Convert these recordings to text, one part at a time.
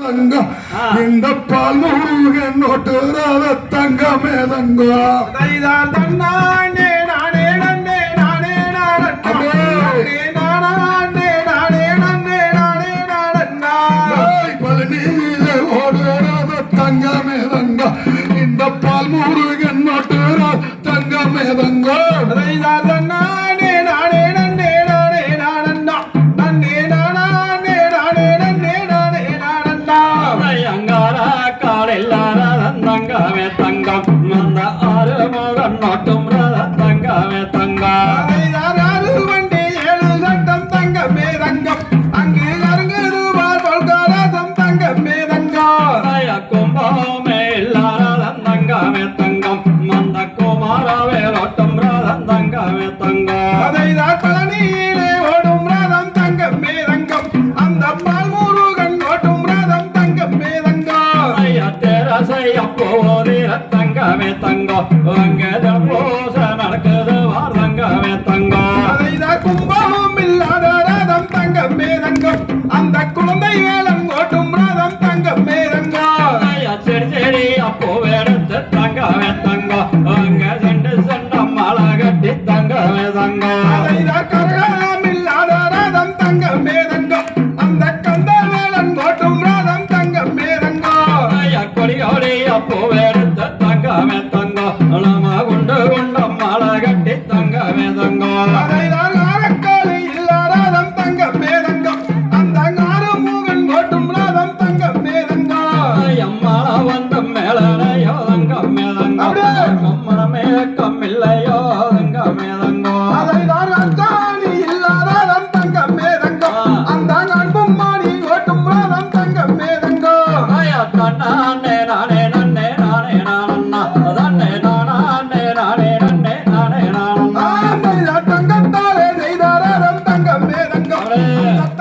தங்கம் இந்த பால் முருகன் நோட்டுறாத தங்கமே தங்கம் தன்னானே நானே நன்னே நானே நானே நானே நானே நன்னே நானே நானே பழனியில ஓடுறாத தங்கமே தங்கம் இந்த பால் முருகன் நோட்டுறாத தங்கமே தங்கம் தன்னானே நானே நன்னே நானே நானே நன்னே நானே நானே நன்னே நானே நானே அங்கார காலில்லாத தங்கமே தங்கம் அந்த ஆறுமுகன் நோட்டும் தங்கமே தங்கம் வண்டி 7 சட்டம் தங்கமே தங்கம் அங்கு அருங்கருவார் பொற்காலம் தங்கமே தங்கம் கும்பமே இல்லாத தங்கமே தங்கம் அந்த குமாரவே நோட்டும் தங்கமே தங்கம் அதைதான் பழனியிலே ஓடும் ரதம் தங்கமே தங்கம் அந்த பால் முருகன் ஓட்டும் ரதம் தங்கமே தங்கம் தேரசைய போதே தங்கமே தங்கம் அங்கே பூச நடக்குது வார் தங்கமே தங்கம் அதைதான் கும்பமும் இல்லாத ரதம் தங்கமே தங்கம் அந்த குழந்தை வேலம் ஓட்டும் ரதம் தங்கமே தங்கம் சரி சரி அப்போ எடுத்து தங்கமே தங்கம் அங்கே சென்று சென்ற மாலை கட்டி தங்கமே தங்கம் அதைதான் கரகம் இல்லாத ரதம் தங்கமே தங்கம் அந்த கந்த வேலன் ஓட்டும் ரதம் தங்கமே தங்கம் கொடியோடி அப்போ எடுத்து தங்கமே தங்கம் நம்ம குண்டு குண்ட மாலை கட்டி தங்கமே தங்கம் அதைதான் ஆரக்காலி இல்லாத ரதம் தங்கமே தங்கம் அந்த ஆறுமுகன் ஓட்டும் ரதம் தங்கமே தங்கம் எம்மாள வந்த மேலனையோ தங்கமே தங்கம் கம்மனமே கம்மில்லையோ தங்கமே தங்கம் அதைதான் அக்காணி இல்லாத ரதம் தங்கமே தங்கம் அந்த அன்பும் மாணி ஓட்டும் ரதம் தங்கமே தங்கம் நானே நானே நன்னே நானே நானண்ணா தன்னே நானே நானே நன்னே நானே நானண்ணா தங்கத்தாலே செய்த ரதம் தங்கமே தங்கம்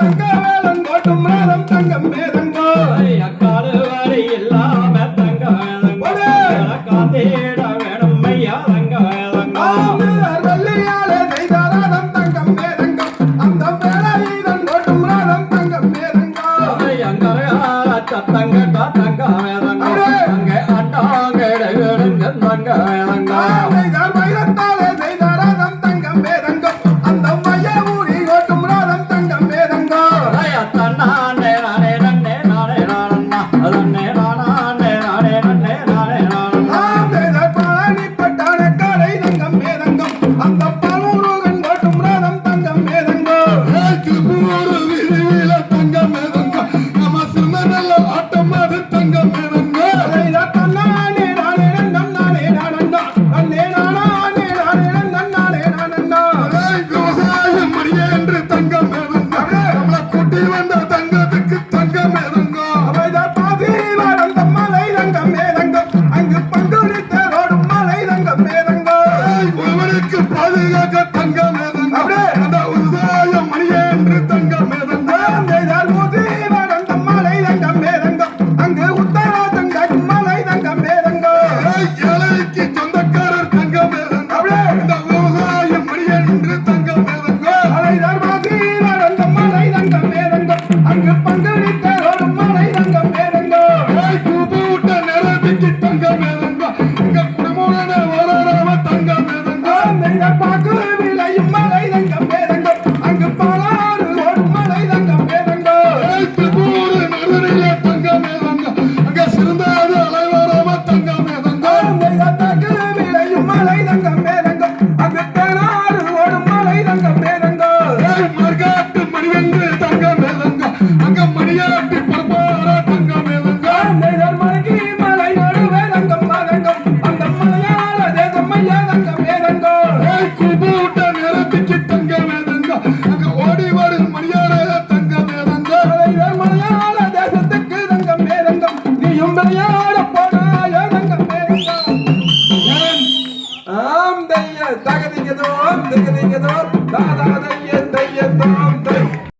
தங்க வேலன் ஓட்டும் ரதம் தங்கமே தங்கம் அக்காடு வரி இல்லாம தங்கமே தங்கம் காத்தேட வேணும் ஐயா தங்கமே தங்கம் வள்ளியாலே செய்த ரதம் தங்கமே தங்கம் அந்த வேலையிதன் ஓட்டும் ரதம் தங்கமே தங்கம் அங்கரகார சத்தங்கட்டா தங்கமே தங்கம் அங்கே அண்டாங்கடுங்க தங்கமே தங்கம் வைரத்தாலே செய்த ரதம் தங்கமே தங்கம் அந்த மைய ஊரி ஓட்டும் ரதம் தங்கமே தங்கம் நானே நானே நன்னே நானே நானண்ணா தன்னே நானே நானே நன்னே நானே நானண்ணா பழனிப்பட்டான கடை தங்கமே தங்கம் அந்த பலூருகன் ஓட்டும் ரதம் தங்கமே தங்கம் திருப்பூர் வீதியில தங்கமே தங்கம் நம்ம சிறுமநல்ல ஆட்டம் அது தங்கமே தங்கம் தன்னானே நானே நன்னானே நானண்ணா நன்னே நானே நானே நன்னானே நானண்ணா விவசாயம் மணியே என்று தங்கமே தங்கம் நம்மளை கூட்டி வந்த தங்கத்துக்கு தங்கமே தங்கம் அவைதான் பாதி வளர்ந்த மலை தங்கமே தங்கம் அங்கு பங்குனித்த ரோடும் மலை தங்கமே தங்கம் ஒருவனுக்கு பாதுகாக்க தங்கமே தங்கம் அந்த விவசாயம் மணியே என்று தங்கமே தங்கம் மூசி வளர்ந்த மலை தங்கமே தங்கம் அங்கு உத்தராதங்க மலை தங்கமே தங்கம் ஏழைக்கு சொந்தக்காரர் தங்கமே தங்கம் இந்த விவசாயம் மணியே என்று தங்கமே தங்கம் அவைதான் பாதி வளர்ந்த மலை தங்கமே தங்கம் அங்கு பங்குனித்த ரோடும் மலை தங்கமே தங்கம் கூப்பிட்ட நிரம்பிக்கு தங்கமே தங்கம் இங்க குடும்பமே வராம தங்கமே தங்கம் பாக்கு விளையும் மலை தங்கமே தங்கம் அங்கு பாலாறு ஓடும் மலை தங்கமே தங்கம் திருப்பூர் நகரிலே தங்கமே தங்கம் அங்க சிறந்தாது அலைவராம தங்கமே தங்கம் பாக்கு விளையும் மலை தங்கமே தங்கம் அங்கு தேனாறு ஓடும் மலை தங்கமே தங்கம் மறுகாட்டு மணிவென்று தங்கமே தங்கம் அங்க மணியாட்டி பரப்பார தங்கமே தங்கம் மலைக்கு மலை நடுவே தங்கம் தங்கம் அந்த மலையாள தேசம் ஐயா தங்கமே தங்கம் கூப்பிட்ட நிரம்பிக்கு தங்கமே தங்கம் அங்க ஓடி வரும் மணியார தங்கமே தங்கம் மலையாள தேசத்துக்கு தங்கமே தங்கம் நீயும் விளையாட